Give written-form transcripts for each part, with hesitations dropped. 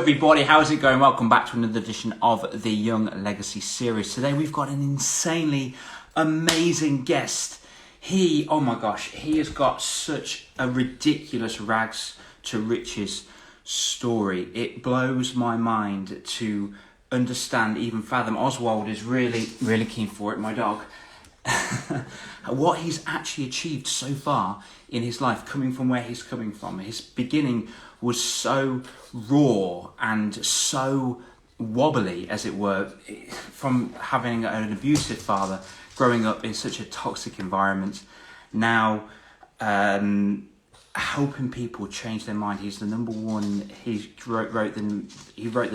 everybody, how's it going? Welcome back to another edition of the Young Legacy series. Today we've got an insanely amazing guest. Oh my gosh, he has got such a ridiculous rags to riches story. It blows my mind to understand, even fathom. Oswald is really keen for it, my dog. What he's actually achieved so far in his life, coming from where he's coming from. His beginning was so raw and so wobbly, as it were, from having an abusive father, growing up in such a toxic environment. Now, helping people change their mind. He's the number one. He wrote the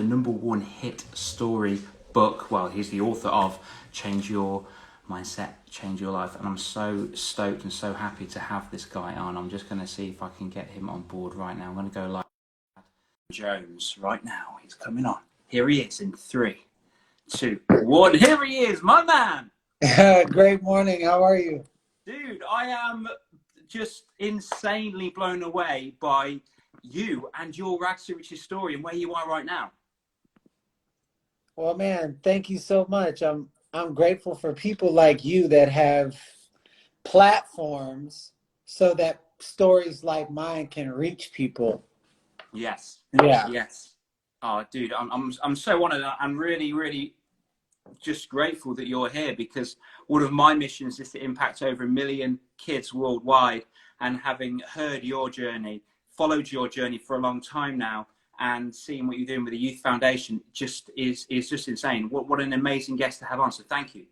number one hit story book. Well, he's the author of Change Your Mindset, Change Your Life, and I'm so stoked and so happy to have this guy on. I'm just going to see if I can get him on board right now. I'm going to go live. Jones right now. He's coming on. Here he is in 3, 2, 1. Here he is, my man. Great morning. How are you? Dude, I am just insanely blown away by you and your rags to riches story and where you are right now. Well, man, thank you so much. I'm grateful for people like you that have platforms so that stories like mine can reach people. Yes. Yeah. Yes. Oh, dude, I'm so honored. I'm really just grateful that you're here, because one of my missions is to impact over 1 million kids worldwide. And having heard your journey, followed your journey for a long time now, and seeing what you're doing with the Youth Foundation just is just insane. What an amazing guest to have on. So thank you.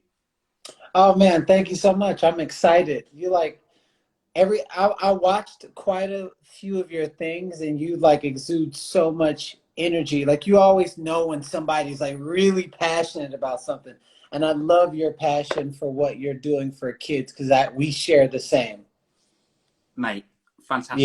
Oh man, thank you so much. I'm excited. You like I watched quite a few of your things, and you like exude so much energy. Like you always know when somebody's like really passionate about something. And I love your passion for what you're doing for kids, because we share the same. Mate, fantastic.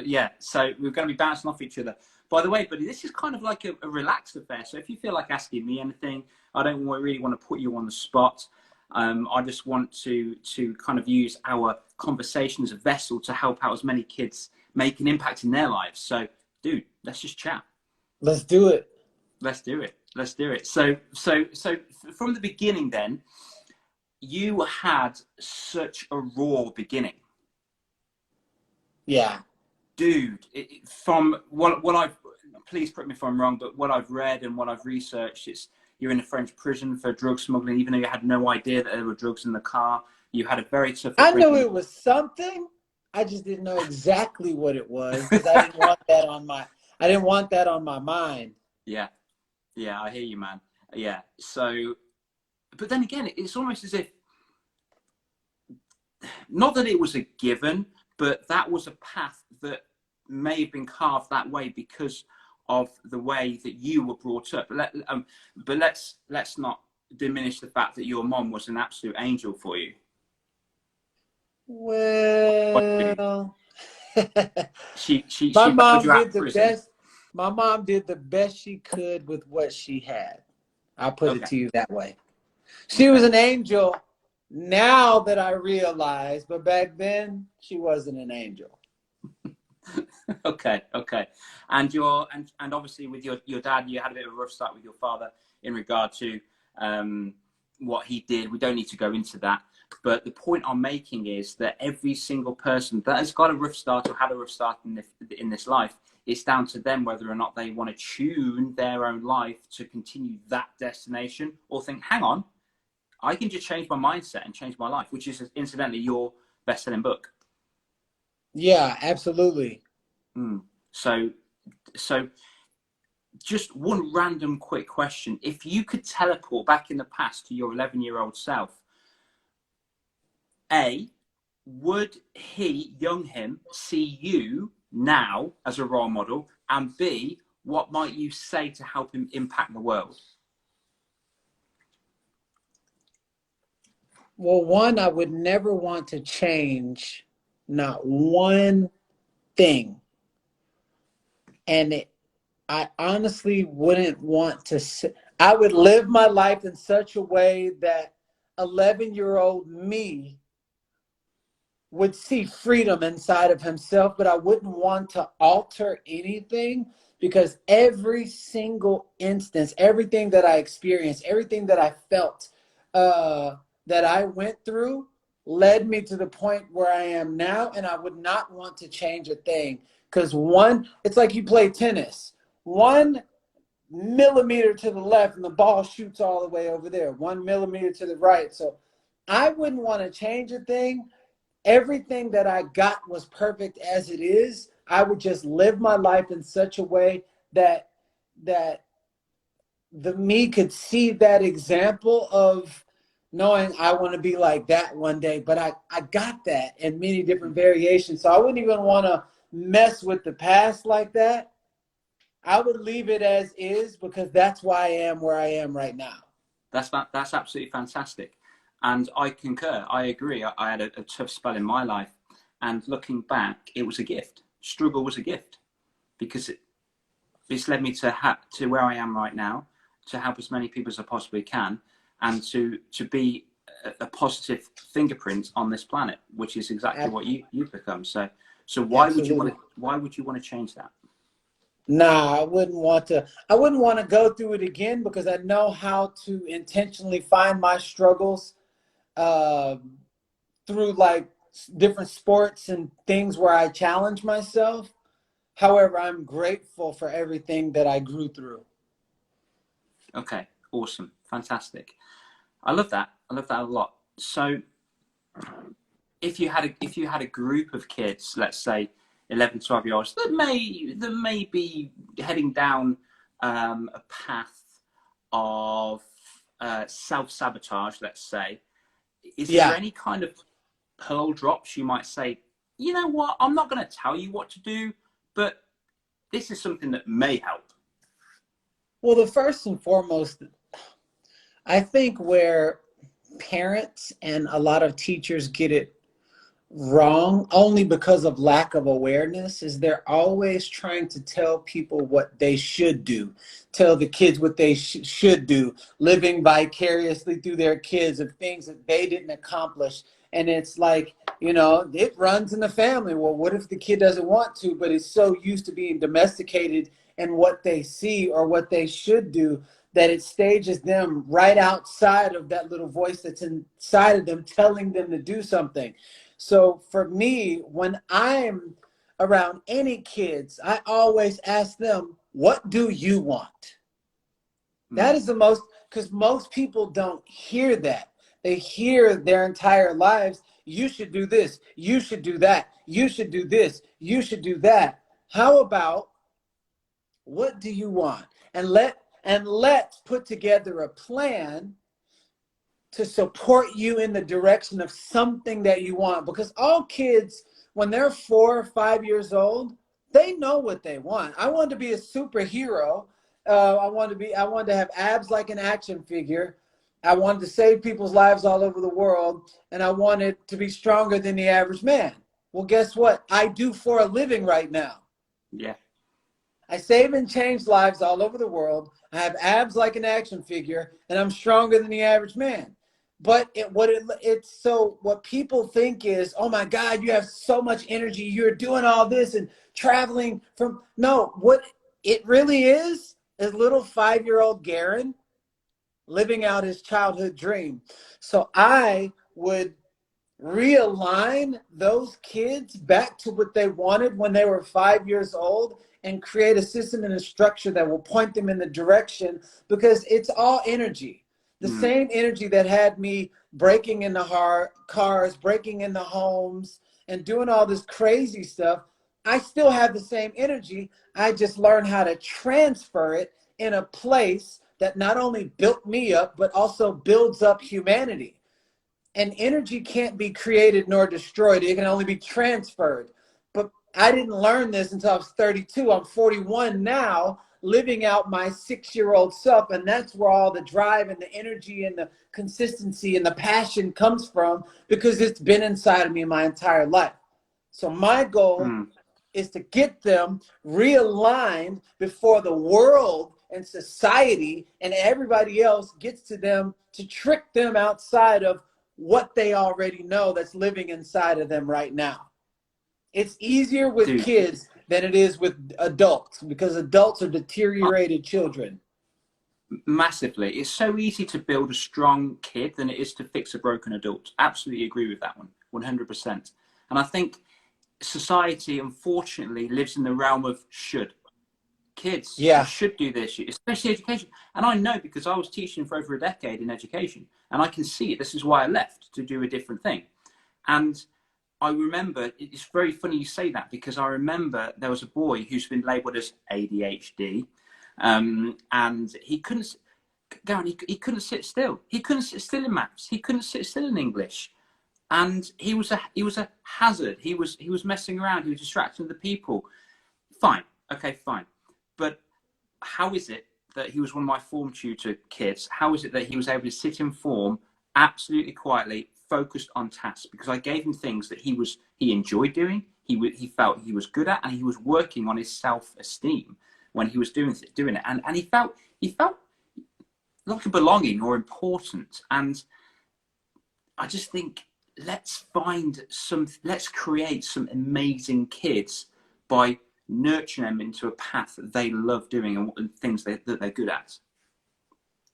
Yeah. So we're going to be bouncing off each other. By the way, buddy, this is kind of like a relaxed affair. So if you feel like asking me anything, I don't really want to put you on the spot. I just want to kind of use our conversation as a vessel to help out as many kids make an impact in their lives. So, dude, let's just chat. Let's do it. Let's do it. So from the beginning, then, you had such a raw beginning. Yeah. Dude, from what I've, please correct me if I'm wrong, but what I've read and what I've researched, you're in a French prison for drug smuggling, even though you had no idea that there were drugs in the car. You had a very tough upbringing. I knew it was something. I just didn't know exactly what it was, because I didn't want that on my mind. Yeah, I hear you, man. Yeah. So, but then again, it's almost as if, not that it was a given, but that was a path that may have been carved that way because of the way that you were brought up. But let's not diminish the fact that your mom was an absolute angel for you. Well, she my mom you out did the prison. best. My mom did the best she could with what she had. I'll put it to you that way. She was an angel. Now that I realize, but back then she wasn't an angel. Okay. And and obviously with your dad, you had a bit of a rough start with your father in regard to what he did. We don't need to go into that. But the point I'm making is that every single person that has got a rough start or had a rough start in this life, it's down to them whether or not they want to tune their own life to continue that destination, or think, hang on, I can just change my mindset and change my life, which is incidentally your best-selling book. Yeah, absolutely. So just one random quick question. If you could teleport back in the past to your 11-year-old self, A, would young him, see you now as a role model? And B, what might you say to help him impact the world? Well, one, I would never want to change not one thing. And I honestly wouldn't want to. I would live my life in such a way that 11-year-old me would see freedom inside of himself, but I wouldn't want to alter anything, because every single instance, everything that I experienced, everything that I felt, that I went through led me to the point where I am now, and I would not want to change a thing. Because it's like you play tennis. 1 millimeter to the left and the ball shoots all the way over there. 1 millimeter to the right. So I wouldn't want to change a thing. Everything that I got was perfect as it is. I would just live my life in such a way that the me could see that example of knowing I want to be like that one day. But I got that in many different variations. So I wouldn't even want to mess with the past like that. I would leave it as is, because that's why I am where I am right now. That's absolutely fantastic. And I concur. I agree. I had a tough spell in my life. And looking back, it was a gift. Struggle was a gift, because it's led me to where I am right now, to help as many people as I possibly can, and to be a positive fingerprint on this planet, which is exactly what you've become. So why would you want to change that? Nah, I wouldn't want to. I wouldn't want to go through it again, because I know how to intentionally find my struggles uh, through like different sports and things where I challenge myself. However, I'm grateful for everything that I grew through. Okay, awesome, fantastic. I love that. I love that a lot. So, if you had a group of kids, let's say 11, 12-year-olds, that may be heading down a path of self-sabotage, let's say, is there Yeah. any kind of pearl drops you might say, you know what, I'm not going to tell you what to do, but this is something that may help? Well, the first and foremost, I think where parents and a lot of teachers get it wrong, only because of lack of awareness, is they're always trying to tell people what they should do, tell the kids what they should do, living vicariously through their kids of things that they didn't accomplish. And it's like, it runs in the family. Well, what if the kid doesn't want to, but is so used to being domesticated in what they see or what they should do, that it stages them right outside of that little voice that's inside of them telling them to do something. So for me, when I'm around any kids, I always ask them, what do you want? That is the most, because most people don't hear that. They hear their entire lives, you should do this, you should do that, you should do this, you should do that. How about, what do you want? And let's put together a plan to support you in the direction of something that you want. Because all kids, when they're 4 or 5 years old, they know what they want. I wanted to be a superhero. I wanted to have abs like an action figure. I wanted to save people's lives all over the world, and I wanted to be stronger than the average man. Well, guess what? I do for a living right now. Yeah. I save and change lives all over the world. I have abs like an action figure, and I'm stronger than the average man. But what people think is, oh my God, you have so much energy. You're doing all this and traveling from, no, what it really is little 5-year-old Garrain living out his childhood dream. So I would realign those kids back to what they wanted when they were 5 years old, and create a system and a structure that will point them in the direction, because it's all energy. The same energy that had me breaking in the cars, breaking in the homes, and doing all this crazy stuff, I still have the same energy. I just learned how to transfer it in a place that not only built me up, but also builds up humanity. And energy can't be created nor destroyed. It can only be transferred. But I didn't learn this until I was 32. I'm 41 now, living out my 6-year-old self. And that's where all the drive and the energy and the consistency and the passion comes from, because it's been inside of me my entire life. So my goal is to get them realigned before the world and society and everybody else gets to them, to trick them outside of what they already know that's living inside of them right now. It's easier with kids than it is with adults, because adults are deteriorated children. Massively. It's so easy to build a strong kid than it is to fix a broken adult. Absolutely agree with that one, 100%. And I think society, unfortunately, lives in the realm of should. Kids, you Yeah, should do this, especially education. And I know because I was teaching for over a decade in education, and I can see it. This is why I left, to do a different thing. And I remember, it's very funny you say that, because I remember there was a boy who's been labelled as ADHD, and he couldn't, Garrain, he couldn't sit still. He couldn't sit still in maths. He couldn't sit still in English, and he was a hazard. He was messing around. He was distracting other people. Fine, okay, fine, but how is it that he was one of my form tutor kids? How is it that he was able to sit in form absolutely quietly, focused on tasks? Because I gave him things that he enjoyed doing, he felt he was good at, and he was working on his self-esteem when he was doing it, and he felt like a belonging or important. And I just think let's create some amazing kids by nurturing them into a path that they love doing and things that they're good at.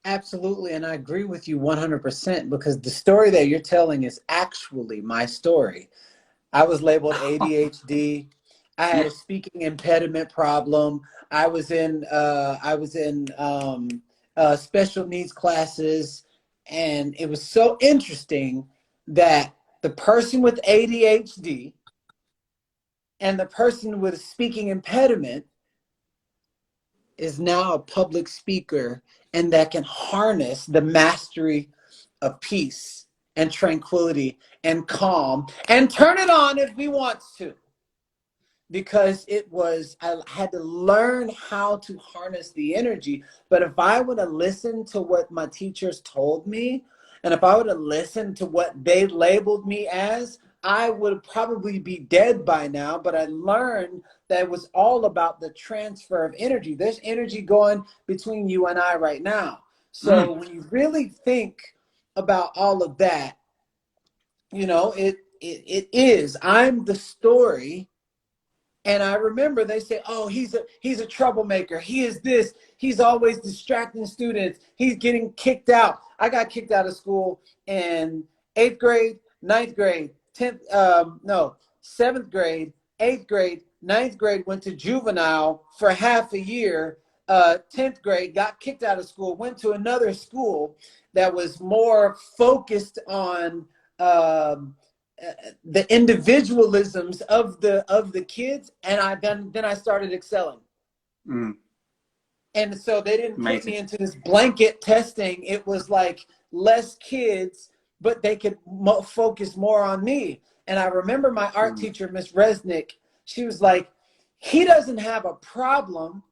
absolutely. And I agree with you 100%, because the story that you're telling is actually my story. I was labeled ADHD. I had Yeah. a speaking impediment problem. I was in special needs classes, and it was so interesting that the person with ADHD and the person with a speaking impediment is now a public speaker, and that can harness the mastery of peace and tranquility and calm and turn it on if we want to. Because I had to learn how to harness the energy. But if I would have listened to what my teachers told me, and if I would have listened to what they labeled me as, I would probably be dead by now. But I learned that it was all about the transfer of energy. There's energy going between you and I right now. So Mm. when you really think about all of that, it is. I'm the story. And I remember they say, "Oh, he's a troublemaker. He is this. He's always distracting students. He's getting kicked out." I got kicked out of school in 8th grade, ninth grade, 10th, no, 7th grade, 8th grade, ninth grade. Went to juvenile for half a year. 10th grade, got kicked out of school. Went to another school that was more focused on. The individualisms of the kids, and then I started excelling. Mm. And so they didn't put Amazing. me into this blanket testing. It was like less kids, but they could focus more on me. And I remember my art Mm. teacher, Miss Resnick, she was like, "He doesn't have a problem,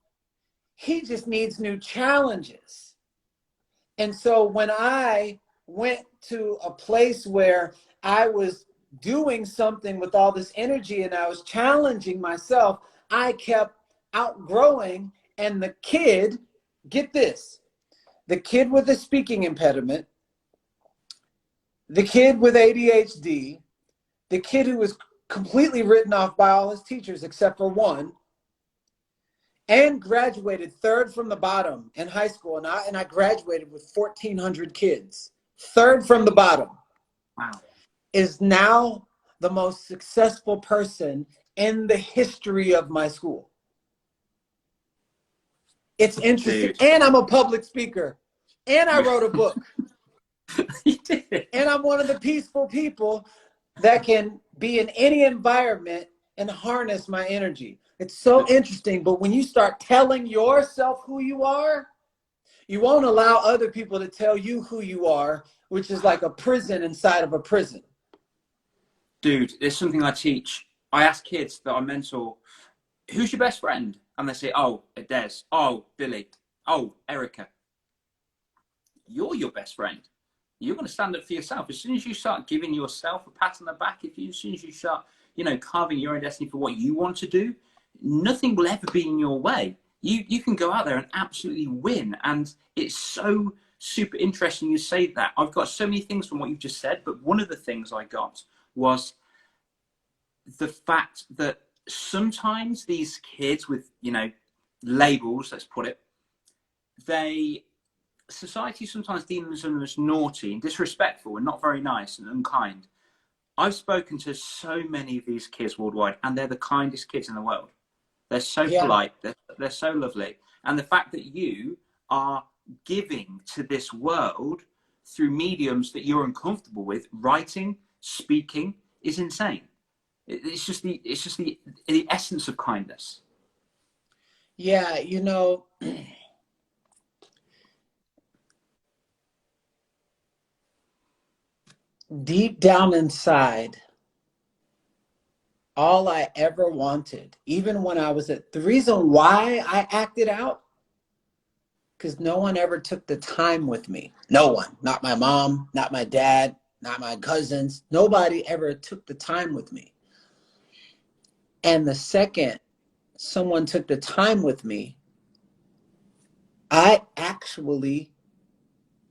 he just needs new challenges." And so when I went to a place where I was doing something with all this energy and I was challenging myself, I kept outgrowing. And the kid, get this, the kid with a speaking impediment, the kid with ADHD, the kid who was completely written off by all his teachers except for one, and graduated third from the bottom in high school. And I graduated with 1,400 kids, third from the bottom, Wow. is now the most successful person in the history of my school. It's interesting. Dude. And I'm a public speaker. And I wrote a book. You did. And I'm one of the peaceful people that can be in any environment and harness my energy. It's so interesting. But when you start telling yourself who you are, you won't allow other people to tell you who you are, which is like a prison inside of a prison. Dude, there's something I teach. I ask kids that I mentor, who's your best friend? And they say, oh, Des. Oh, Billy. Oh, Erica. You're your best friend. You're going to stand up for yourself. As soon as you start giving yourself a pat on the back, as soon as you start, carving your own destiny for what you want to do, nothing will ever be in your way. You can go out there and absolutely win. And it's so super interesting you say that. I've got so many things from what you've just said, but one of the things I got was the fact that sometimes these kids with, labels, let's put it, society sometimes deems them as naughty and disrespectful and not very nice and unkind. I've spoken to so many of these kids worldwide, and they're the kindest kids in the world. They're so Yeah. polite. They're so lovely. And the fact that you are giving to this world through mediums that you're uncomfortable with, writing, speaking, is insane. It's just the essence of kindness. Yeah, deep down inside, all I ever wanted, even when I was the reason why I acted out, because no one ever took the time with me. No one, not my mom, not my dad, not my cousins. Nobody ever took the time with me. And the second someone took the time with me, I actually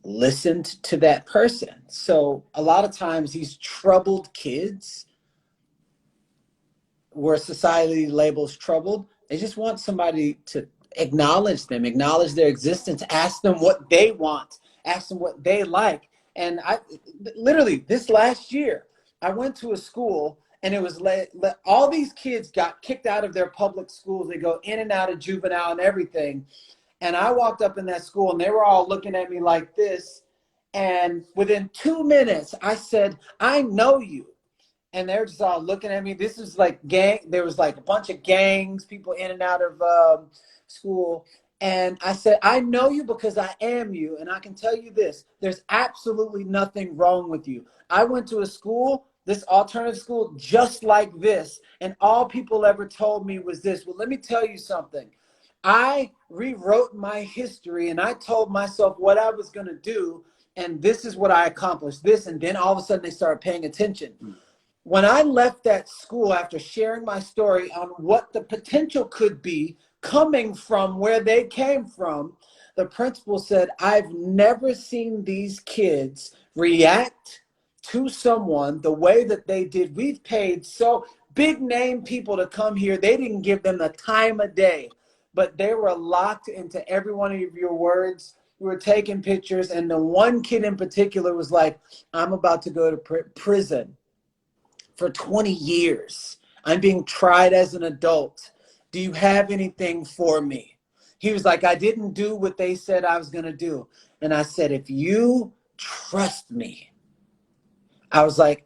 listened to that person. So a lot of times these troubled kids, where society labels troubled, they just want somebody to acknowledge them, acknowledge their existence, ask them what they want, ask them what they like. And I literally this last year, I went to a school and it was all these kids got kicked out of their public schools. They go in and out of juvenile and everything. And I walked up in that school and they were all looking at me like this. And within 2 minutes, I said, I know you. And they're just all looking at me. This is like there was like a bunch of gangs, people in and out of school. And I said, I know you because I am you. And I can tell you this, there's absolutely nothing wrong with you. I went to a school, this alternative school, just like this. And all people ever told me was this. Well, let me tell you something. I rewrote my history and I told myself what I was going to do. And this is what I accomplished, this. And then all of a sudden they started paying attention. When I left that school after sharing my story on what the potential could be coming from where they came from, the principal said, I've never seen these kids react to someone the way that they did. We've paid so big name people to come here. They didn't give them the time of day, but they were locked into every one of your words. We were taking pictures. And the one kid in particular was like, I'm about to go to prison for 20 years. I'm being tried as an adult. Do you have anything for me? He was like, I didn't do what they said I was going to do. And I said, if you trust me, I was like,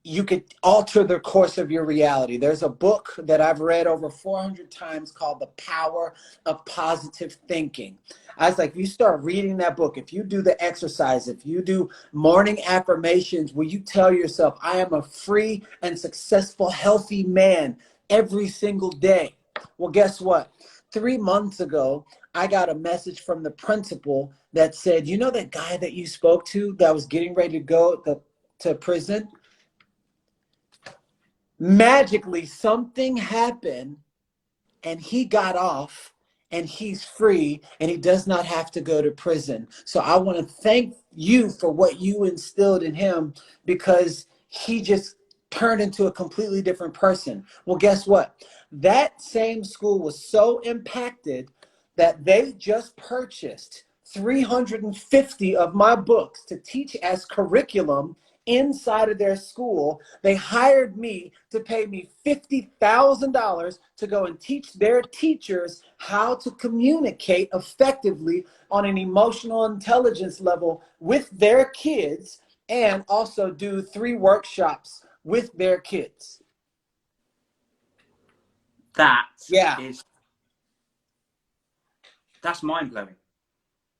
you could alter the course of your reality. There's a book that I've read over 400 times called The Power of Positive Thinking. I was like, you start reading that book, if you do the exercise, if you do morning affirmations where you tell yourself, I am a free and successful, healthy man every single day. Well, guess what? 3 months ago, I got a message from the principal that said, you know that guy that you spoke to that was getting ready to go to prison? Magically, something happened and he got off and he's free and he does not have to go to prison. So I want to thank you for what you instilled in him, because he just turned into a completely different person. Well, guess what? That same school was so impacted that they just purchased 350 of my books to teach as curriculum inside of their school. They hired me to pay me $50,000 to go and teach their teachers how to communicate effectively on an emotional intelligence level with their kids, and also do 3 workshops with their kids. That's mind-blowing.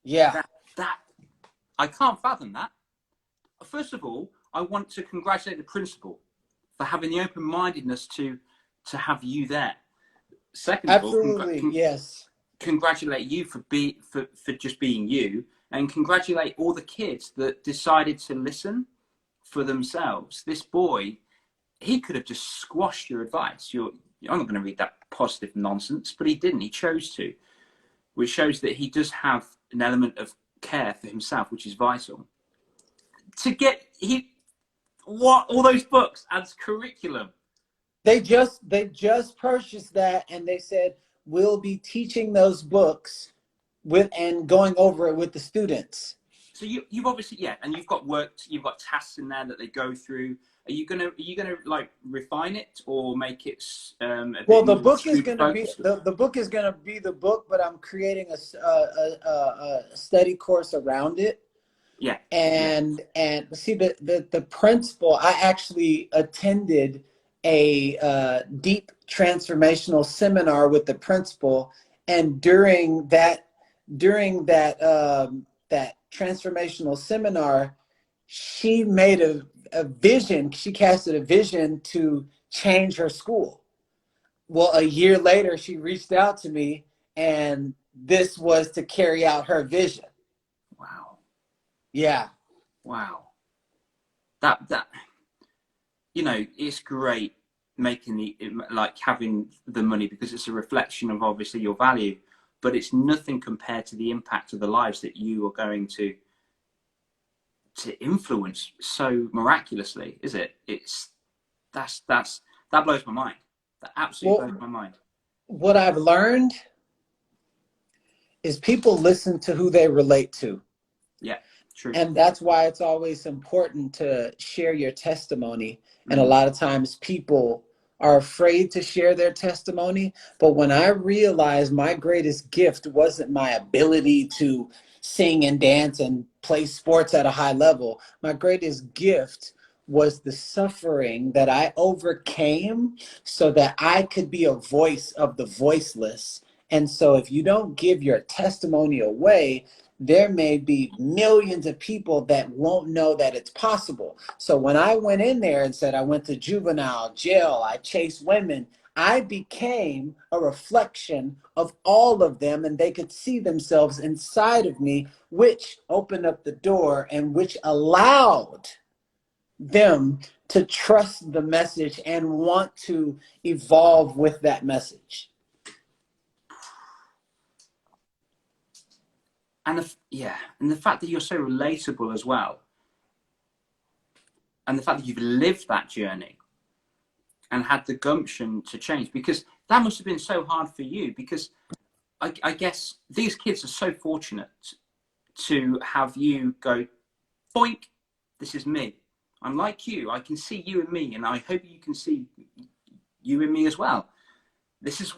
Yeah. That I can't fathom that. First of all, I want to congratulate the principal for having the open-mindedness to have you there. Second of Absolutely, all, yes. Congratulate you for just being you, and congratulate all the kids that decided to listen for themselves. This boy, he could have just squashed your advice. I'm not going to read that positive nonsense, but he didn't. He chose to, which shows that he does have an element of care for himself, which is vital. To get all those books as curriculum, They just purchased that, and they said we'll be teaching those books with and going over it with the students. So you've obviously, yeah, and you've got you've got tasks in there that they go through. Are you gonna like refine it or make it a Well, bit the more book is student going to be focused? the book is going to be the book, but I'm creating a study course around it. Yeah, yeah. And see the principal. I actually attended a deep transformational seminar with the principal, and during that transformational seminar, she made a vision. She casted a vision to change her school. Well, a year later, she reached out to me, and this was to carry out her vision. Wow, Yeah. wow. That it's great making the like having the money because it's a reflection of obviously your value, but it's nothing compared to the impact of the lives that you are going to influence so miraculously, is it? That blows my mind. That absolutely blows Well, my mind. what I've learned is people listen to who they relate to. Yeah, true. And that's why it's always important to share your testimony. And a Mm. lot of times people are afraid to share their testimony. But when I realized my greatest gift wasn't my ability to sing and dance and play sports at a high level, my greatest gift was the suffering that I overcame so that I could be a voice of the voiceless. And so if you don't give your testimony away, there may be millions of people that won't know that it's possible. So when I went in there and said I went to juvenile jail, I chased women, I became a reflection of all of them, and they could see themselves inside of me, which opened up the door and which allowed them to trust the message and want to evolve with that message. And the fact that you're so relatable as well, and the fact that you've lived that journey and had the gumption to change, because that must have been so hard for you. Because I guess these kids are so fortunate to have you go, boink, this is me. I'm like you. I can see you and me, and I hope you can see you and me as well. This is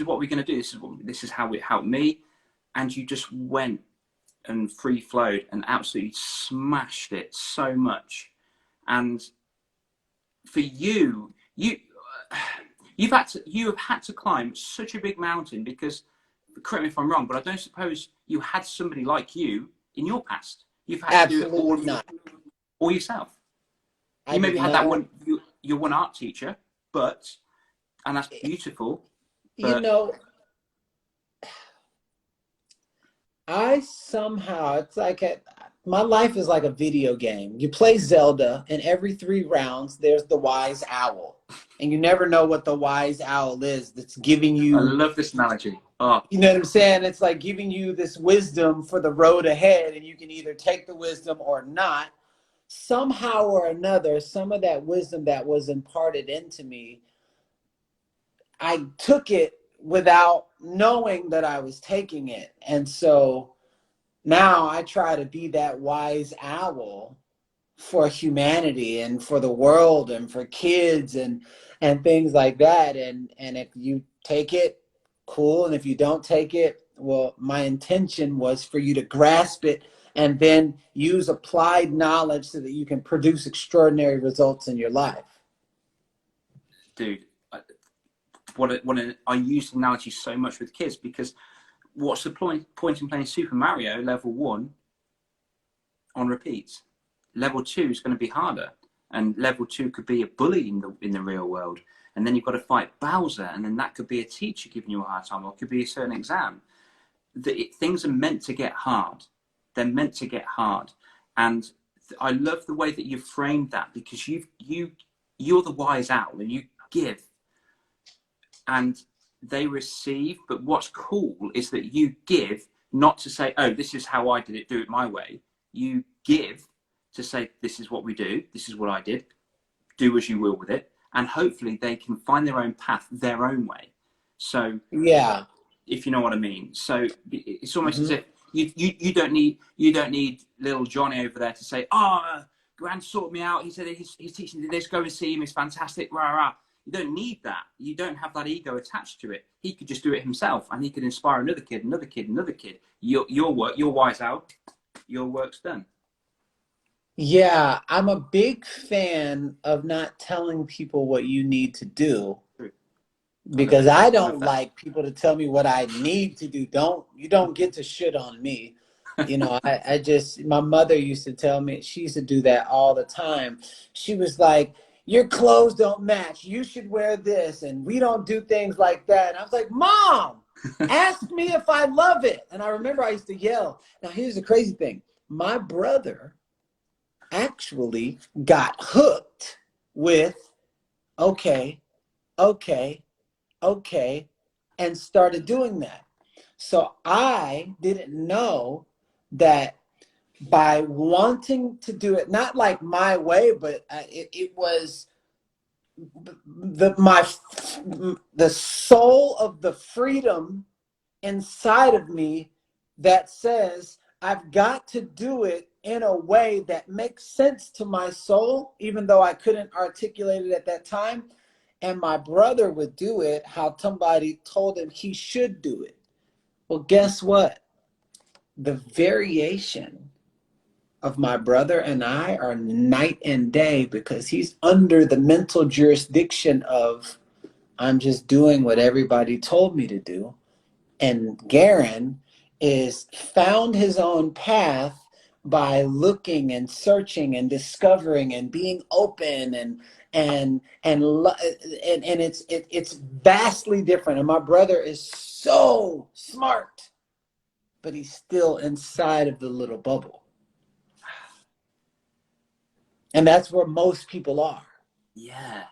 what we're going to do. This is how it helped me, and you just went and free flowed and absolutely smashed it so much. And for you have had to climb such a big mountain because, correct me if I'm wrong, but I don't suppose you had somebody like you in your past. You've had to do it Absolutely not. all yourself. I You did maybe had that not. one, your one art teacher, and that's beautiful. You But know, I somehow, my life is like a video game. You play Zelda, and every 3 rounds, there's the wise owl. And you never know what the wise owl is that's giving I you, love this analogy. Oh, you know what I'm saying? It's like giving you this wisdom for the road ahead, and you can either take the wisdom or not. Somehow or another, some of that wisdom that was imparted into me, I took it without knowing that I was taking it. And so now I try to be that wise owl for humanity and for the world and for kids and things like that. And if you take it, cool. And if you don't take it, well, my intention was for you to grasp it and then use applied knowledge so that you can produce extraordinary results in your life. dude, I use the analogy so much with kids because what's the point in playing Super Mario level 1 on repeats? Level 2 is going to be harder, and level 2 could be a bully in the real world, and then you've got to fight Bowser, and then that could be a teacher giving you a hard time, or it could be a certain exam. Things are meant to get hard. They're meant to get hard, and I love the way that you framed that because you're the wise owl and you give and they receive. But what's cool is that you give not to say, oh, this is how I did it, do it my way. You give to say, this is what we do, this is what I did, do as you will with it. and hopefully they can find their own path their own way. So Yeah. if you know what I mean. So it's almost as Hmm. if you don't need little Johnny over there to say, "Oh, Grant sorted me out. He said he's teaching me this. Go and see him. It's fantastic." Rah rah. You don't need that. You don't have that ego attached to it. He could just do it himself, and he could inspire another kid, another kid, another kid. Your work, your wise out. Your work's done. Yeah, I'm a big fan of not telling people what you need to do True. I love because it. I I love don't that. like people to tell me what I need to do. You don't get to shit on me. I just, my mother used to tell me, she used to do that all the time. She was like, your clothes don't match. You should wear this. And we don't do things like that. And I was like, Mom, ask me if I love it. And I remember I used to yell. Now, here's the crazy thing. My brother actually got hooked with, okay, okay, okay, and started doing that. So I didn't know that by wanting to do it, not like my way, but it was the soul of the freedom inside of me that says I've got to do it in a way that makes sense to my soul, even though I couldn't articulate it at that time. And my brother would do it how somebody told him he should do it. Well, guess what? The variation of my brother and I are night and day because he's under the mental jurisdiction of I'm just doing what everybody told me to do. And Garrain is found his own path by looking and searching and discovering and being open and it's vastly different. And my brother is so smart, but he's still inside of the little bubble. And that's where most people are. Yeah.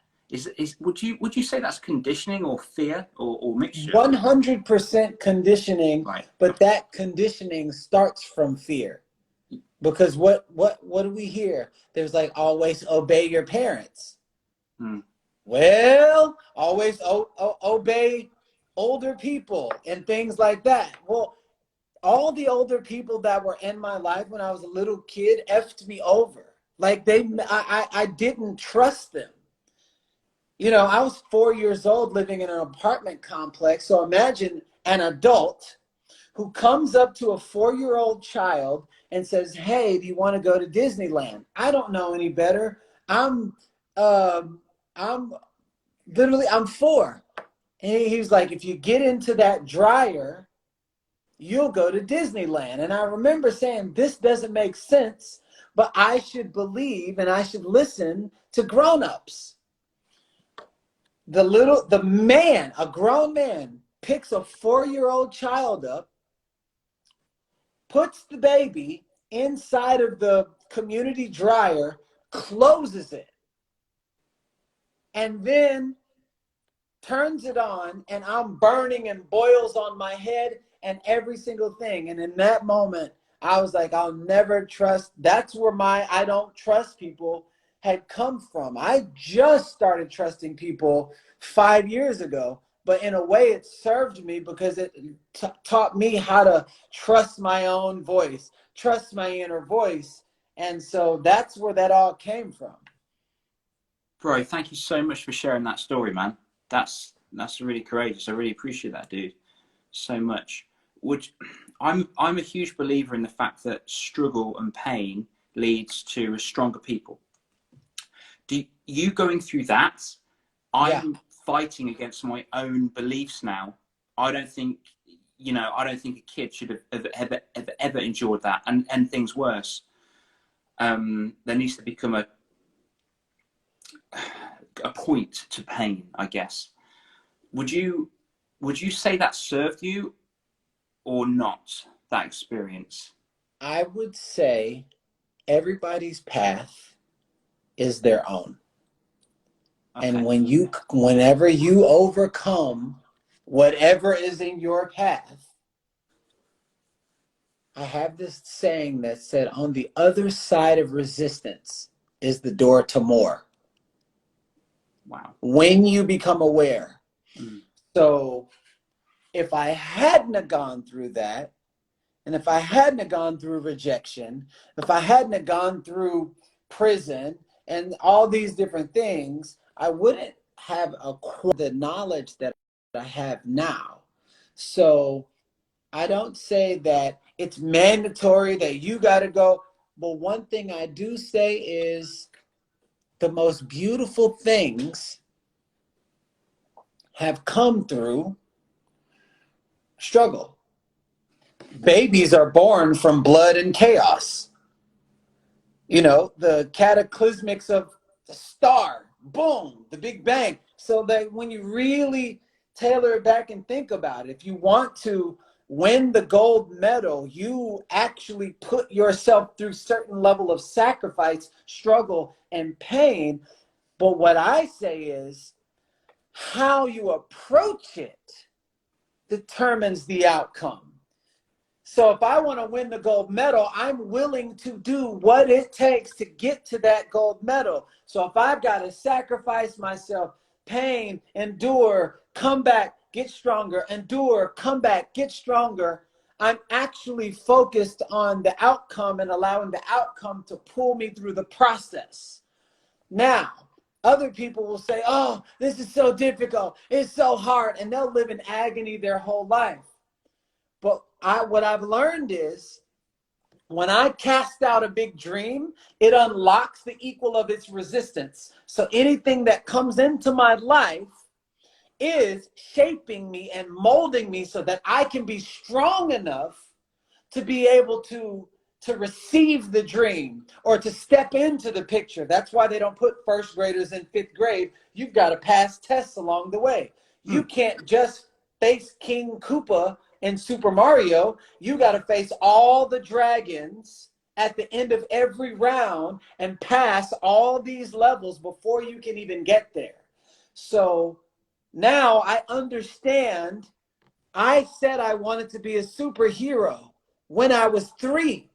Would you say that's conditioning or fear or mixture? 100% conditioning, Right. but that conditioning starts from fear. Because what do we hear? There's like always obey your parents. Hmm. Well, always obey older people and things like that. Well, all the older people that were in my life when I was a little kid effed me over. Like I didn't trust them. I was 4 years old living in an apartment complex. So imagine an adult who comes up to a 4-year-old child and says, "Hey, do you want to go to Disneyland?" I don't know any better. Um, I'm literally I'm 4. And he was like, "If you get into that dryer, you'll go to Disneyland." And I remember saying, "This doesn't make sense, but I should believe and I should listen to grown-ups." A grown man picks a 4-year-old child up, puts the baby inside of the community dryer, closes it, and then turns it on, and I'm burning and boils on my head and every single thing. And in that moment, I was like, I'll never trust. That's where my I don't trust people had come from. I just started trusting people 5 years ago, but in a way it served me because it taught me how to trust my own voice, trust my inner voice. And so that's where that all came from. Bro, thank you so much for sharing that story, man. That's really courageous. I really appreciate that, dude, so much. Would I'm a huge believer in the fact that struggle and pain leads to a stronger people. Do you going through that? Yeah. I'm fighting against my own beliefs now. I don't think I don't think a kid should have ever endured that and things worse. There needs to become a point to pain, I guess. Would you would you say that served you or not, that experience? I would say everybody's path is their own. And Okay. whenever you overcome whatever is in your path, I have this saying that said, on the other side of resistance is the door to more. Wow. when you become aware. Mm. So if I hadn't have gone through that, and if I hadn't have gone through rejection, if I hadn't have gone through prison and all these different things, I wouldn't have acquired the knowledge that I have now. So I don't say that it's mandatory that you got to go. But one thing I do say is the most beautiful things have come through struggle. Babies are born from blood and chaos. You know, the cataclysmics of the star, boom, the Big Bang. So that when you really tailor it back and think about it, if you want to win the gold medal, you actually put yourself through certain level of sacrifice, struggle, and pain. But what I say is how you approach it determines the outcome. So if I want to win the gold medal, I'm willing to do what it takes to get to that gold medal. So if I've got to sacrifice myself, pain, endure, come back, get stronger, endure, come back, get stronger, I'm actually focused on the outcome and allowing the outcome to pull me through the process. Now, other people will say, oh, this is so difficult, it's so hard, and they'll live in agony their whole life. But what I've learned is when I cast out a big dream, it unlocks the equal of its resistance. So anything that comes into my life is shaping me and molding me so that I can be strong enough to be able to receive the dream or to step into the picture. That's why they don't put first graders in fifth grade. You've got to pass tests along the way. You can't just face King Koopa in Super Mario. You got to face all the dragons at the end of every round and pass all these levels before you can even get there. So now I understand. I said I wanted to be a superhero when I was 3.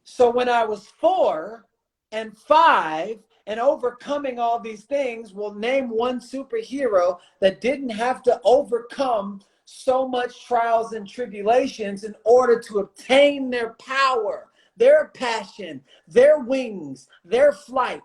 So when I was 4 and 5 and overcoming all these things, we'll name one superhero that didn't have to overcome so much trials and tribulations in order to obtain their power, their passion, their wings, their flight.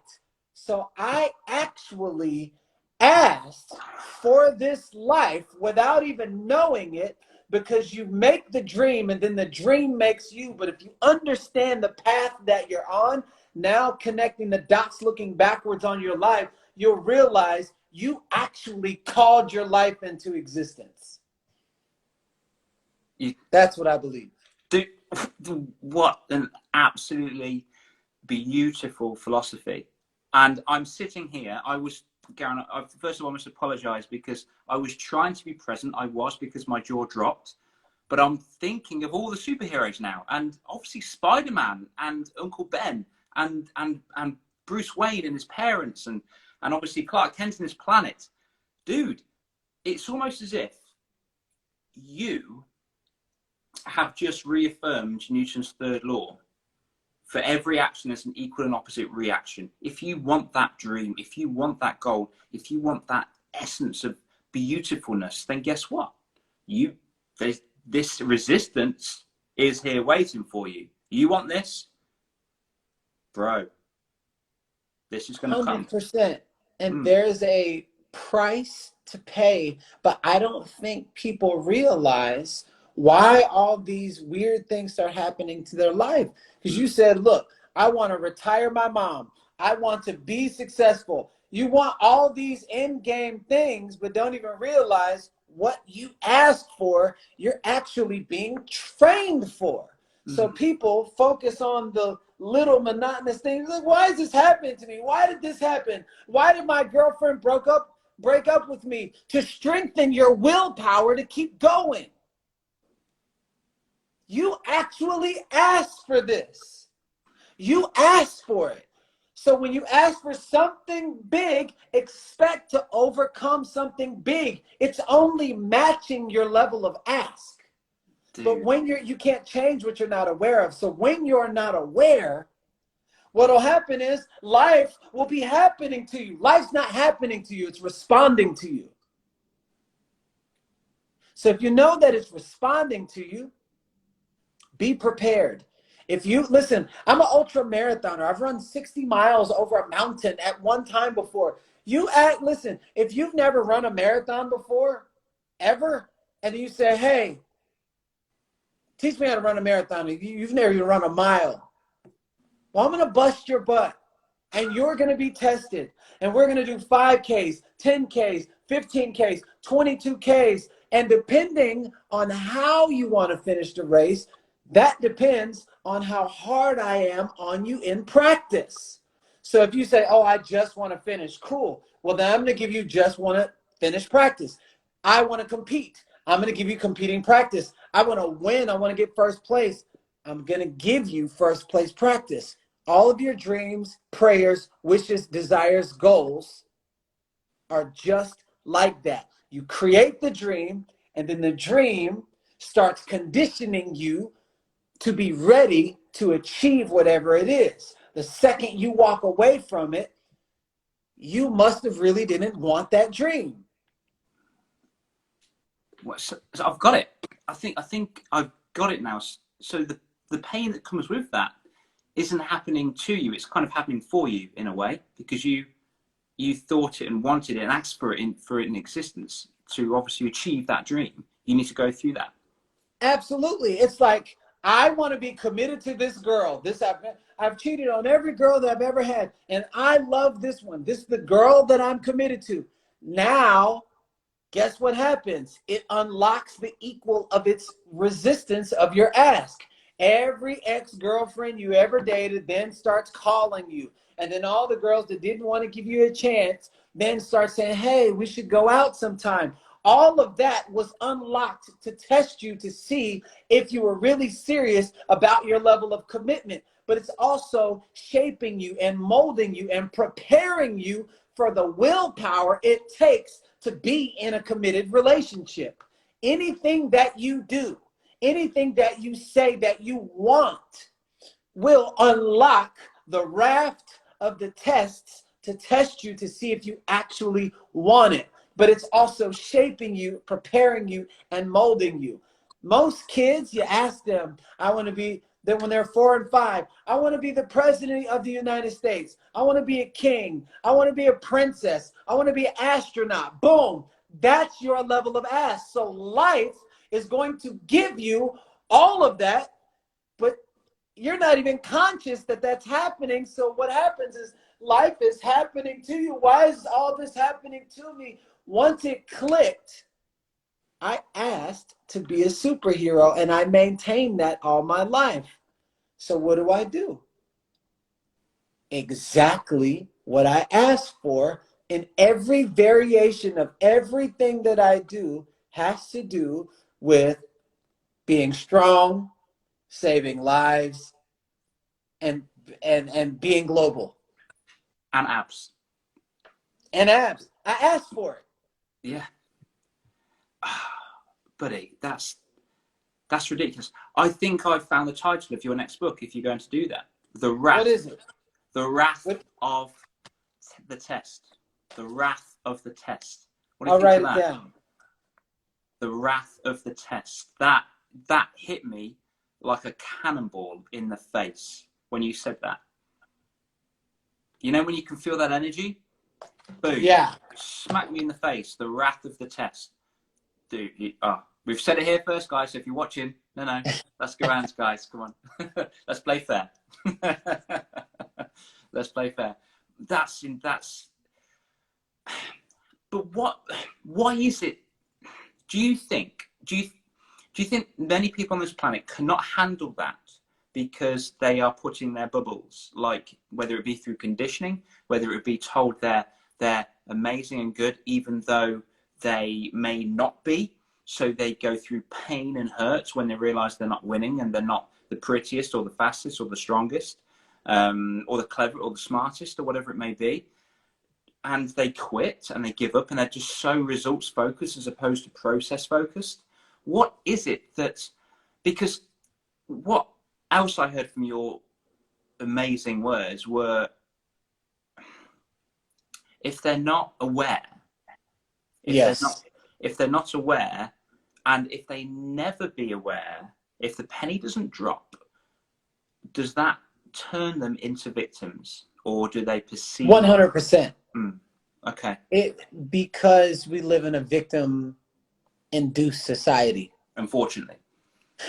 So I actually asked for this life without even knowing it, because you make the dream and then the dream makes you. But if you understand the path that you're on, now connecting the dots, looking backwards on your life, you'll realize you actually called your life into existence. That's what I believe. What an absolutely beautiful philosophy. And I'm sitting here, Garrain, first of all, I must apologize because I was trying to be present. I was, because my jaw dropped. But I'm thinking of all the superheroes now, and obviously Spider-Man and Uncle Ben and Bruce Wayne and his parents, and obviously Clark Kent and his planet. Dude, it's almost as if you have just reaffirmed Newton's third law. For every action, there's an equal and opposite reaction. If you want that dream, if you want that goal, if you want that essence of beautifulness, then guess what? This resistance is here waiting for you. You want this? Bro, this is going to come. 100%. And there's a price to pay, but I don't think people realize why all these weird things are happening to their life. Because you said, look, I want to retire my mom. I want to be successful. You want all these end game things, but don't even realize what you asked for, you're actually being trained for. So people focus on the little monotonous things. Like, why is this happening to me? Why did this happen? Why did my girlfriend break up with me? To strengthen your willpower to keep going. You actually asked for this. You asked for it. So when you ask for something big, expect to overcome something big. It's only matching your level of ask. Dude. But when you can't change what you're not aware of. So when you're not aware, what'll happen is life will be happening to you. Life's not happening to you, it's responding to you. So if you know that it's responding to you, be prepared. If you listen, I'm an ultra marathoner. I've run 60 miles over a mountain at one time before. Listen, if you've never run a marathon before, ever, and you say, hey, teach me how to run a marathon. You've never even run a mile. Well, I'm going to bust your butt, and you're going to be tested. And we're going to do 5Ks, 10Ks, 15Ks, 22Ks. And depending on how you want to finish the race, that depends on how hard I am on you in practice. So if you say, oh, I just want to finish, cool. Well, then I'm going to give you just want to finish practice. I want to compete. I'm going to give you competing practice. I want to win. I want to get first place. I'm going to give you first place practice. All of your dreams, prayers, wishes, desires, goals are just like that. You create the dream, and then the dream starts conditioning you to be ready to achieve whatever it is. The second you walk away from it, you must have really didn't want that dream. Well, so I've got it. I think I've got it now. So the pain that comes with that isn't happening to you. It's kind of happening for you in a way, because you thought it and wanted it and asked for it in existence. To obviously achieve that dream, you need to go through that. Absolutely. It's like, I want to be committed to this girl. I've cheated on every girl that I've ever had, and I love this one. This is the girl that I'm committed to. Now, guess what happens? It unlocks the equal of its resistance of your ask. Every ex-girlfriend you ever dated then starts calling you. And then all the girls that didn't want to give you a chance then start saying, hey, we should go out sometime. All of that was unlocked to test you to see if you were really serious about your level of commitment. But it's also shaping you and molding you and preparing you for the willpower it takes to be in a committed relationship. Anything that you do, anything that you say that you want will unlock the raft of the tests to test you to see if you actually want it. But it's also shaping you, preparing you, and molding you. Most kids, you ask them, I want to be, then when they're 4 and 5, I want to be the president of the United States. I want to be a king. I want to be a princess. I want to be an astronaut. Boom. That's your level of ask. So life is going to give you all of that, but you're not even conscious that that's happening. So what happens is life is happening to you. Why is all this happening to me? Once it clicked, I asked to be a superhero, and I maintained that all my life. So what do? Exactly what I asked for, and every variation of everything that I do has to do with being strong, saving lives, and being global. And abs. And abs. I asked for it. Yeah. Buddy, that's ridiculous. I think I've found the title of your next book if you're going to do that. The Wrath. What is it? The Wrath of the Test. The Wrath of the Test. What do you I'll think write of it that? down. The Wrath of the Test. That hit me like a cannonball in the face when you said that. You know when you can feel that energy? Boom. Yeah. Smack me in the face. The Wrath of the Test. Dude, we've said it here first, guys. So if you're watching, no, that's Garrain's, guys. Come on. Let's play fair. Let's play fair. But why is it, do you think many people on this planet cannot handle that because they are put in their bubbles, like whether it be through conditioning, whether it be told they're amazing and good, even though they may not be. So they go through pain and hurts when they realize they're not winning and they're not the prettiest or the fastest or the strongest, or the clever or the smartest or whatever it may be. And they quit and they give up and they're just so results focused as opposed to process focused. What is it that, because what else I heard from your amazing words were, if they're not aware, Yes. if they're not aware, and if they never be aware, if the penny doesn't drop, does that turn them into victims, or do they perceive? 100%. Okay. Because we live in a victim-induced society. Unfortunately.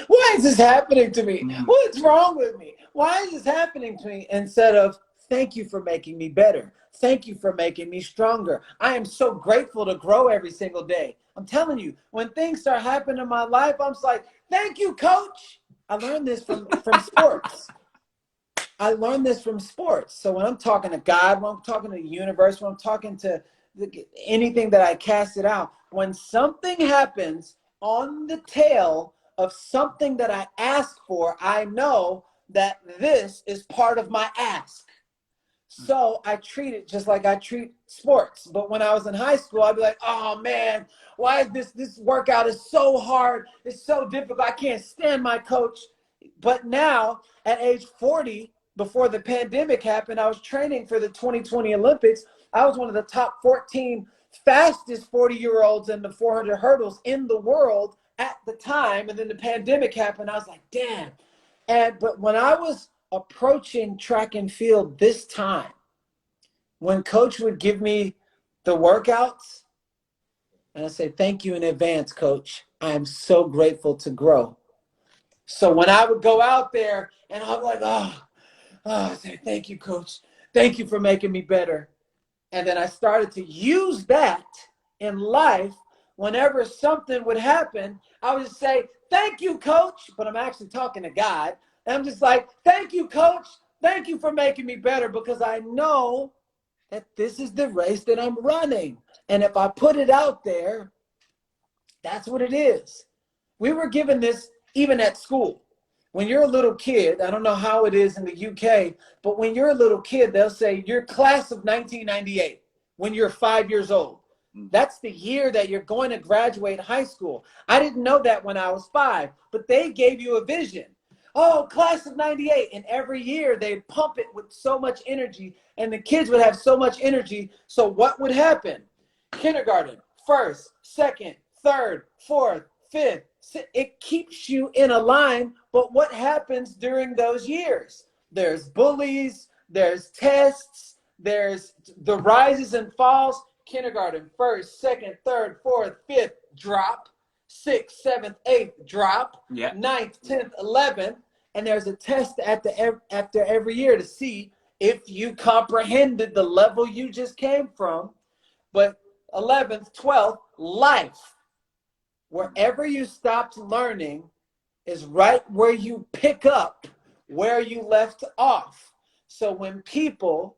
Why is this happening to me? What's wrong with me? Why is this happening to me? Instead of, thank you for making me better. Thank you for making me stronger. I am so grateful to grow every single day. I'm telling you, when things start happening in my life, I'm just like, thank you, coach. I learned this from sports. I learned this from sports. So when I'm talking to God, when I'm talking to the universe, when I'm talking to anything that I cast it out, when something happens on the tail of something that I ask for, I know that this is part of my ask. So I treat it just like I treat sports. But when I was in high school, I'd be like, oh man, why is this workout is so hard? It's so difficult. I can't stand my coach. But now at age 40, before the pandemic happened, I was training for the 2020 Olympics. I was one of the top 14 fastest 40-year-olds in the 400 hurdles in the world at the time. And then the pandemic happened. I was like, damn. But when I was approaching track and field this time, when coach would give me the workouts, and I say, thank you in advance, coach. I am so grateful to grow. So when I would go out there and I'm like, I say, thank you, coach. Thank you for making me better. And then I started to use that in life. Whenever something would happen, I would just say, thank you, coach. But I'm actually talking to God. And I'm just like, thank you, coach. Thank you for making me better, because I know that this is the race that I'm running. And if I put it out there, that's what it is. We were given this even at school. When you're a little kid, I don't know how it is in the UK, but when you're a little kid, they'll say, you're class of 1998 when you're 5 years old. That's the year that you're going to graduate high school. I didn't know that when I was 5, but they gave you a vision. Oh, class of 98. And every year they'd pump it with so much energy, and the kids would have so much energy. So what would happen? Kindergarten, first, second, third, fourth, fifth. It keeps you in a line. But what happens during those years? There's bullies, there's tests, there's the rises and falls. Kindergarten, first, second, third, fourth, fifth, drop. Sixth, seventh, eighth, drop. Yeah. Ninth, 10th, 11th. And there's a test after every year to see if you comprehended the level you just came from. But 11th, 12th, life. Wherever you stopped learning is right where you pick up where you left off. So when people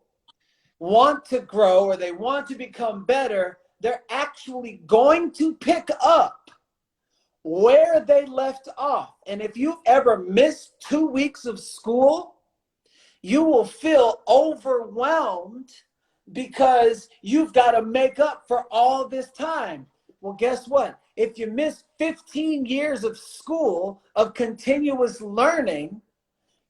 want to grow or they want to become better, they're actually going to pick up where they left off. And if you've ever missed 2 weeks of school, you will feel overwhelmed because you've got to make up for all this time. Well, guess what? If you miss 15 years of school, of continuous learning,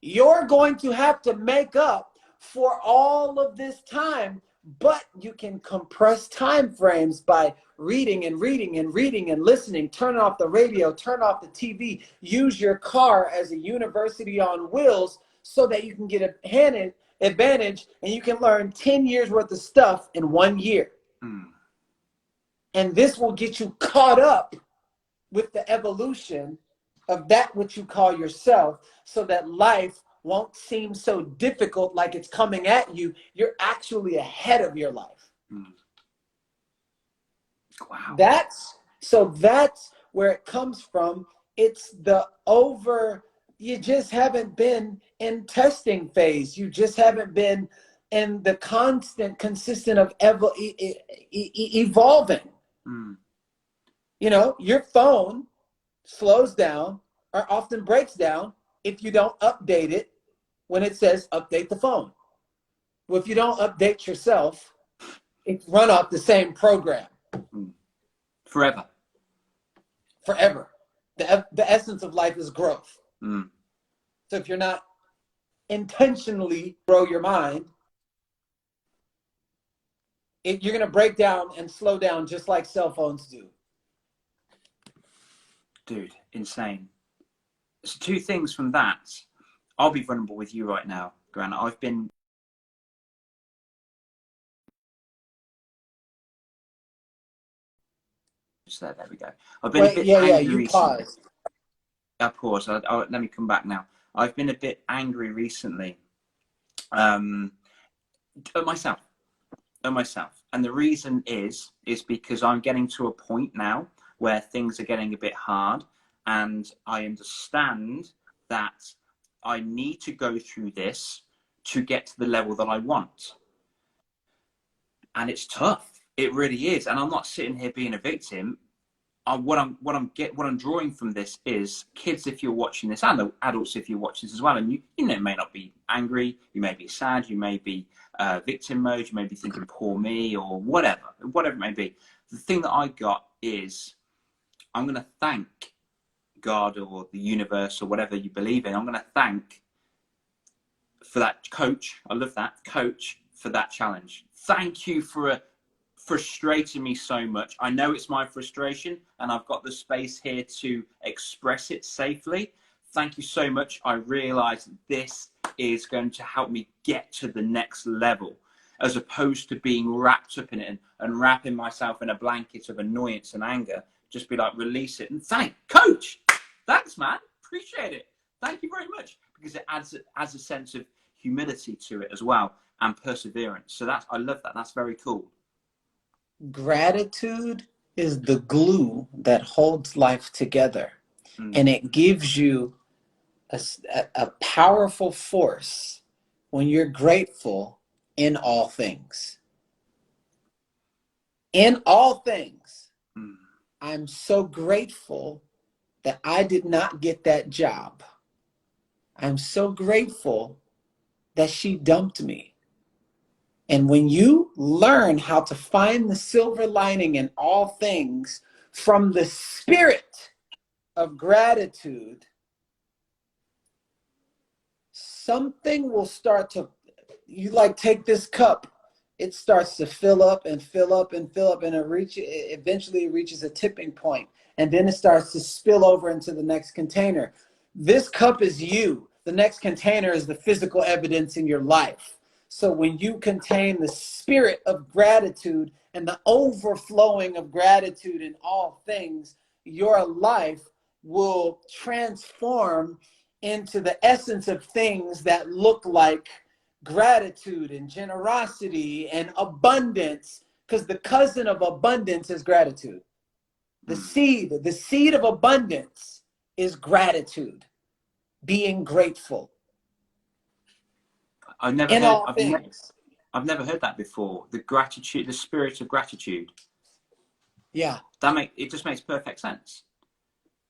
you're going to have to make up for all of this time. But you can compress time frames by reading and reading and reading and listening. Turn off the radio, turn off the TV, use your car as a university on wheels so that you can get an advantage and you can learn 10 years worth of stuff in 1 year. And this will get you caught up with the evolution of that which you call yourself, so that life won't seem so difficult like it's coming at you. You're actually ahead of your life. Wow. That's where it comes from. It's you just haven't been in testing phase. You just haven't been in the consistent of evolving. You know, your phone slows down or often breaks down if you don't update it when it says update the phone. Well, if you don't update yourself, it's run off the same program. Forever. The essence of life is growth. So if you're not intentionally grow your mind, you're going to break down and slow down just like cell phones do. Dude, insane. So two things from that. I'll be vulnerable with you right now, Grant. I've been just there we go. I've been a Wait, bit yeah, angry you recently. paused. I pause. Let me come back now. I've been a bit angry recently, um, at myself. And the reason is because I'm getting to a point now where things are getting a bit hard, and I understand that I need to go through this to get to the level that I want. And it's tough. It really is. And I'm not sitting here being a victim. What I'm drawing from this is, kids, if you're watching this, and adults if you're watching this as well, and you may not be angry, you may be sad, you may be victim mode, you may be thinking poor me or whatever it may be. The thing that I got is, I'm going to thank God or the universe or whatever you believe in. I'm going to thank for that coach. I love that coach for that challenge. Thank you for frustrating me so much. I know it's my frustration and I've got the space here to express it safely. Thank you so much. I realize this is going to help me get to the next level, as opposed to being wrapped up in it and wrapping myself in a blanket of annoyance and anger. Just be like, release it and thank coach. Thanks, man. Appreciate it. Thank you very much. Because it adds a sense of humility to it as well, and perseverance. So I love that. That's very cool. Gratitude is the glue that holds life together. And it gives you a powerful force when you're grateful in all things. In all things, I'm so grateful that I did not get that job. I'm so grateful that she dumped me. And when you learn how to find the silver lining in all things from the spirit of gratitude, something will start to, you like take this cup, it starts to fill up and fill up and fill up, and eventually it reaches a tipping point, and then it starts to spill over into the next container. This cup is you. The next container is the physical evidence in your life. So when you contain the spirit of gratitude and the overflowing of gratitude in all things, your life will transform into the essence of things that look like gratitude and generosity and abundance, because the cousin of abundance is gratitude. The seed of abundance is gratitude, being grateful. I've never heard that before. The gratitude, the spirit of gratitude. Yeah. It just makes perfect sense.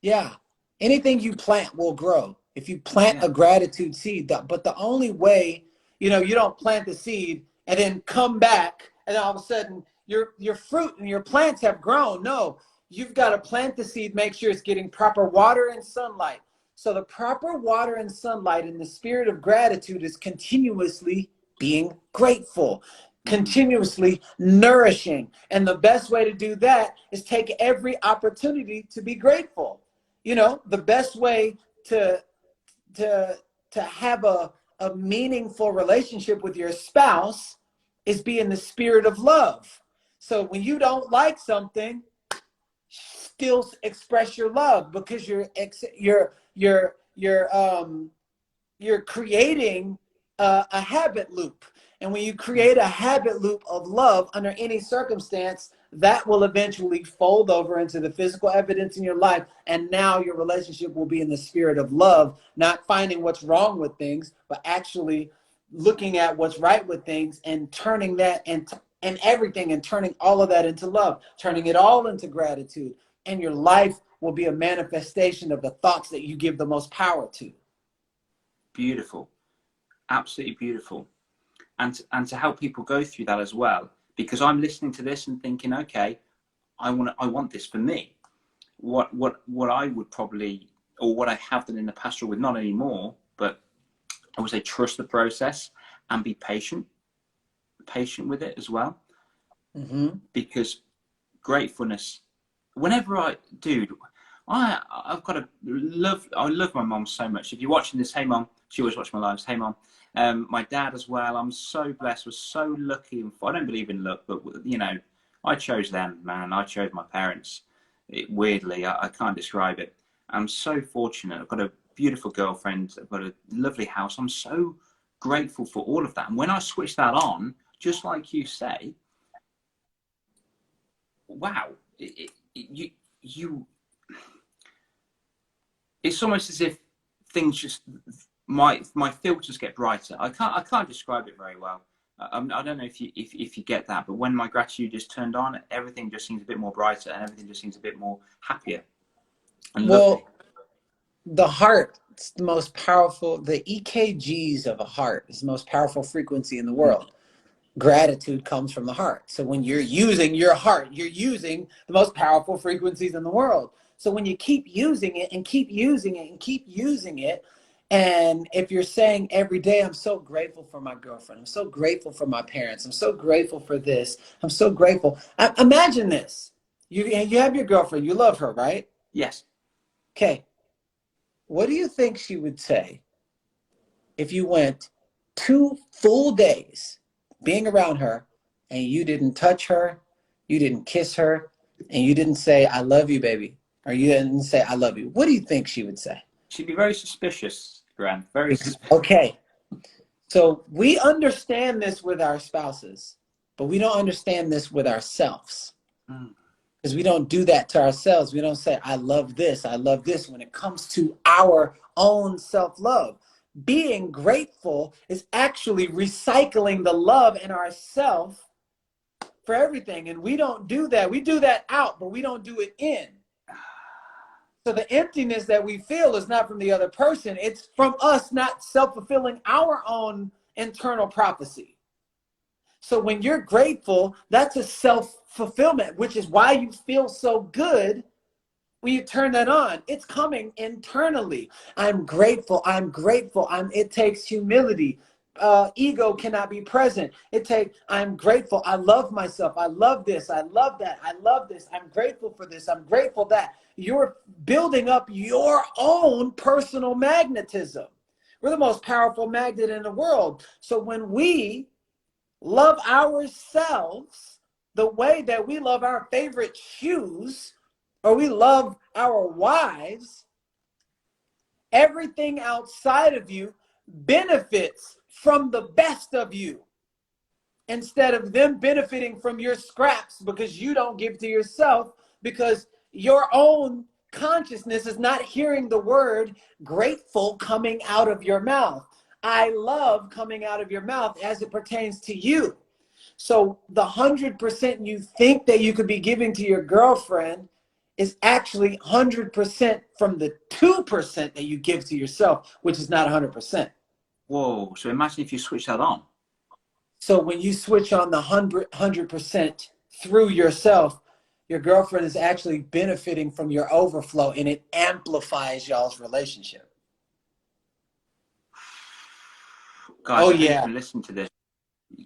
Yeah. Anything you plant will grow. If you plant a gratitude seed, but the only way, you don't plant the seed and then come back and all of a sudden your fruit and your plants have grown. No, you've got to plant the seed, make sure it's getting proper water and sunlight. So the proper water and sunlight in the spirit of gratitude is continuously being grateful, continuously nourishing. And the best way to do that is take every opportunity to be grateful. The best way to have a meaningful relationship with your spouse is be in the spirit of love. So when you don't like something, still express your love, because you're creating a habit loop. And when you create a habit loop of love under any circumstance, that will eventually fold over into the physical evidence in your life. And now your relationship will be in the spirit of love, not finding what's wrong with things, but actually looking at what's right with things and turning that and everything, and turning all of that into love, turning it all into gratitude. And your life will be a manifestation of the thoughts that you give the most power to. Beautiful. Absolutely beautiful. And to help people go through that as well, because I'm listening to this and thinking, okay, I want this for me. What I would probably, or what I have done in the pastoral with, not anymore, but I would say trust the process and be patient with it as well. Because gratefulness, whenever I've got I love my mom so much. If you're watching this, hey mom, she always watches my lives. Hey mom, my dad as well. I'm so blessed. Was so lucky. I don't believe in luck, but you know, I chose them, man. I chose my parents. Weirdly, I can't describe it. I'm so fortunate. I've got a beautiful girlfriend. I've got a lovely house. I'm so grateful for all of that. And when I switch that on, just like you say, wow, you it's almost as if things just my filters get brighter. I can't describe it very well. I don't know if you get that, but when my gratitude is turned on, everything just seems a bit more brighter, and everything just seems a bit more happier and lovely. The heart is the most powerful. The EKGs of a heart is the most powerful frequency in the world. Gratitude comes from the heart. So when you're using your heart, you're using the most powerful frequencies in the world. So when you keep using it and keep using it and keep using it, and if you're saying every day, I'm so grateful for my girlfriend, I'm so grateful for my parents, I'm so grateful for this, I'm so grateful. Imagine this. You have your girlfriend, you love her, right? Yes. Okay. What do you think she would say if you went 2 full days being around her and you didn't touch her, you didn't kiss her, and you didn't say, I love you, baby, or you didn't say, I love you? What do you think she would say? She'd be very suspicious, Gran. Very suspicious. Okay. So we understand this with our spouses, but we don't understand this with ourselves. Because we don't do that to ourselves. We don't say, I love this when it comes to our own self-love. Being grateful is actually recycling the love in ourselves for everything. And we don't do that. We do that out, but we don't do it in. So the emptiness that we feel is not from the other person. It's from us not self-fulfilling our own internal prophecy. So when you're grateful, that's a self-fulfillment, which is why you feel so good when you turn that on. It's coming internally. I'm grateful. I'm grateful. It takes humility. Ego cannot be present. I'm grateful. I love myself. I love this. I love that. I love this. I'm grateful for this. I'm grateful that. You're building up your own personal magnetism. We're the most powerful magnet in the world. So when we love ourselves the way that we love our favorite shoes, or we love our wives, everything outside of you benefits from the best of you instead of them benefiting from your scraps because you don't give to yourself, because your own consciousness is not hearing the word grateful coming out of your mouth. I love coming out of your mouth as it pertains to you. So the 100% you think that you could be giving to your girlfriend is actually 100% from the 2% that you give to yourself, which is not 100%. Whoa. So imagine if you switch that on. So when you switch on the 100% through yourself, your girlfriend is actually benefiting from your overflow, and it amplifies y'all's relationship. Guys, I hope you've been listening to this.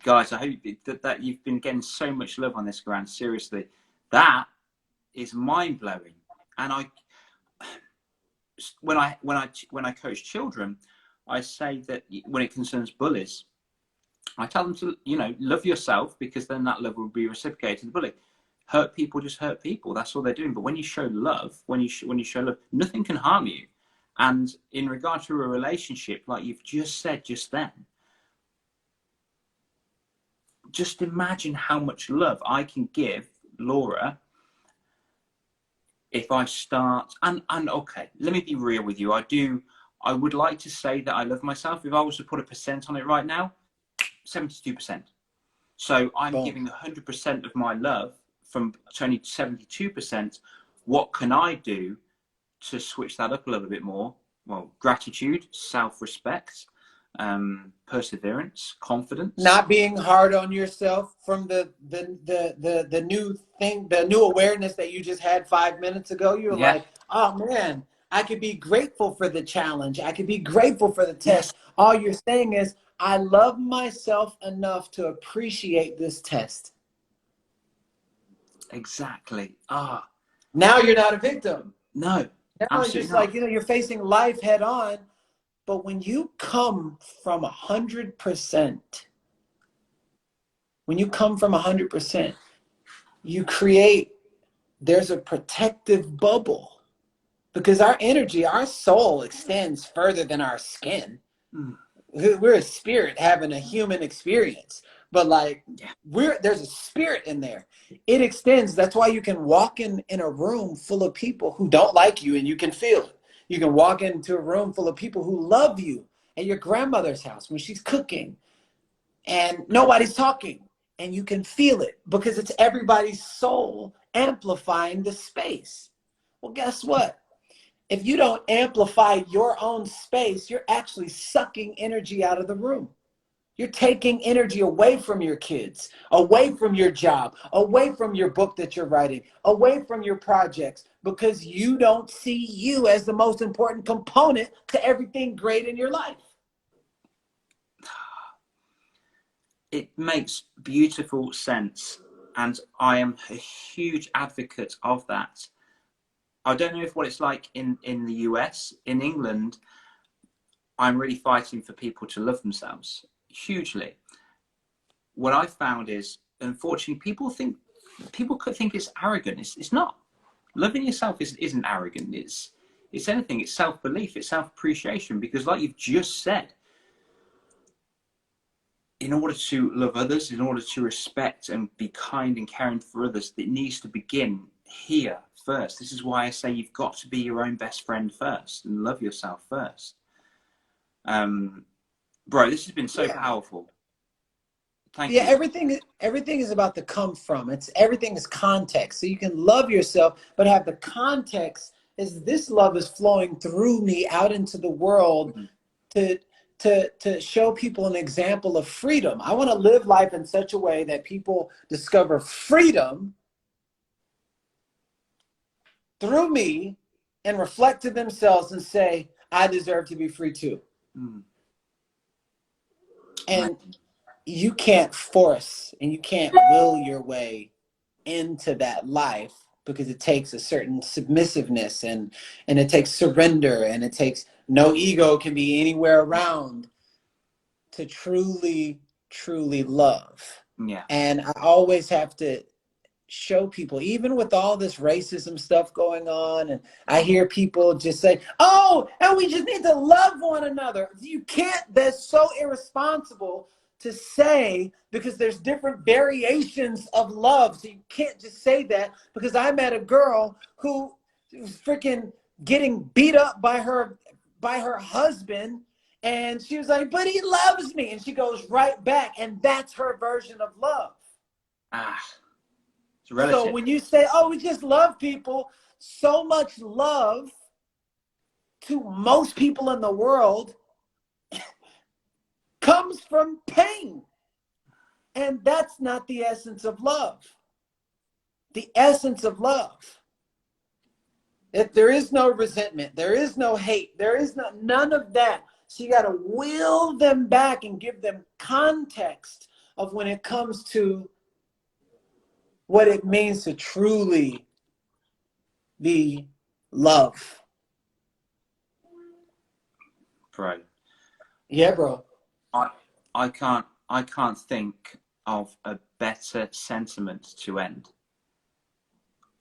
Guys, I hope that you've been getting so much love on this, Garrain. Seriously, that is mind blowing. And when I coach children, I say that when it concerns bullies, I tell them to love yourself, because then that love will be reciprocated to the bully. Hurt people just hurt people. That's all they're doing. But when you show love, when you show love, nothing can harm you. And in regard to a relationship, like you've just said just then, just imagine how much love I can give Laura if I start. And okay, let me be real with you. I would like to say that I love myself. If I was to put a percent on it right now, 72%. So I'm giving 100% of my love from only 72%. What can I do to switch that up a little bit more? Well, gratitude, self-respect, perseverance, confidence. Not being hard on yourself from the new thing, the new awareness that you just had 5 minutes ago. You're like, oh man, I could be grateful for the challenge. I could be grateful for the Yes, test. All you're saying is, I love myself enough to appreciate this test. exactly. Ah, Now you're not a victim. no, Now it's absolutely just not. like, you're facing life head on. But when you come from 100%, when you come from 100%, you create, there's a protective bubble because our energy, our soul extends further than our skin. Mm, We're a spirit having a human experience, but like yeah, there's a spirit in there. It extends. That's why you can walk in a room full of people who don't like you and you can feel it. You can walk into a room full of people who love you at your grandmother's house when she's cooking and nobody's talking, and you can feel it because it's everybody's soul amplifying the space. Well, guess what? If you don't amplify your own space, you're actually sucking energy out of the room. You're taking energy away from your kids, away from your job, away from your book that you're writing, away from your projects, because you don't see you as the most important component to everything great in your life. it makes beautiful sense, and I am a huge advocate of that. I don't know if what it's like in the US. In England, I'm really fighting for people to love themselves hugely. What I found is, unfortunately, people could think it's arrogant. It's not. Loving yourself isn't arrogant. It's anything. It's self belief. It's self appreciation. Because, like you've just said, in order to love others, in order to respect and be kind and caring for others, it needs to begin here first. This is why I say you've got to be your own best friend first and love yourself first. Um, Bro, this has been so Yeah. powerful. Thank Yeah, you. everything is about the come from. It's everything is context. So you can love yourself, but have the context is this love is flowing through me out into the world Mhm. to to show people an example of freedom. I want to live life in such a way that people discover freedom through me and reflect to themselves and say, I deserve to be free too. Mm. And you can't force and you can't will your way into that life because it takes a certain submissiveness and it takes surrender and it takes no ego can be anywhere around to truly love. Yeah. And I always have to show people, even with all this racism stuff going on, and I hear people just say, oh, and we just need to love one another. You can't. That's so irresponsible to say, because there's different variations of love, so you can't just say that. Because I met a girl who was freaking getting beat up by her husband, and she was like, but he loves me, and she goes right back, and that's her version of love. Ah, it's So relative. when you say, oh, we just love people, so much love to most people in the world comes from pain. And that's not the essence of love. The essence of love. If there is no resentment, there is no hate, there is none of that. So you got to will them back and give them context of when it comes to what it means to truly be love. Bro. Yeah, bro. I I can't think of a better sentiment to end.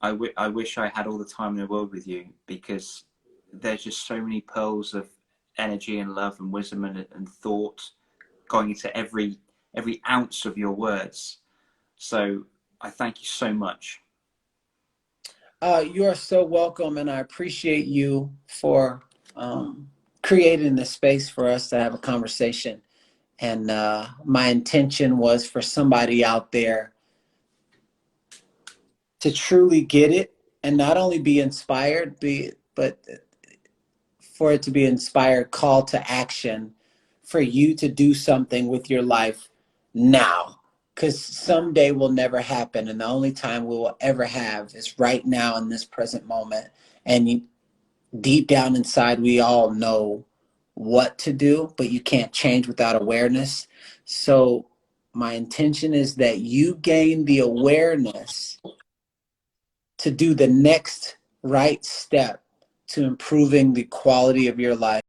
I wish I had all the time in the world with you, because there's just so many pearls of energy and love and wisdom and thought going into every ounce of your words. So I thank you so much. You are so welcome, and I appreciate you for creating the space for us to have a conversation. And my intention was for somebody out there to truly get it and not only be inspired, but for it to be inspired call to action for you to do something with your life now. Because someday will never happen. And the only time we will ever have is right now in this present moment. And deep down inside, we all know what to do, but you can't change without awareness. So my intention is that you gain the awareness to do the next right step to improving the quality of your life.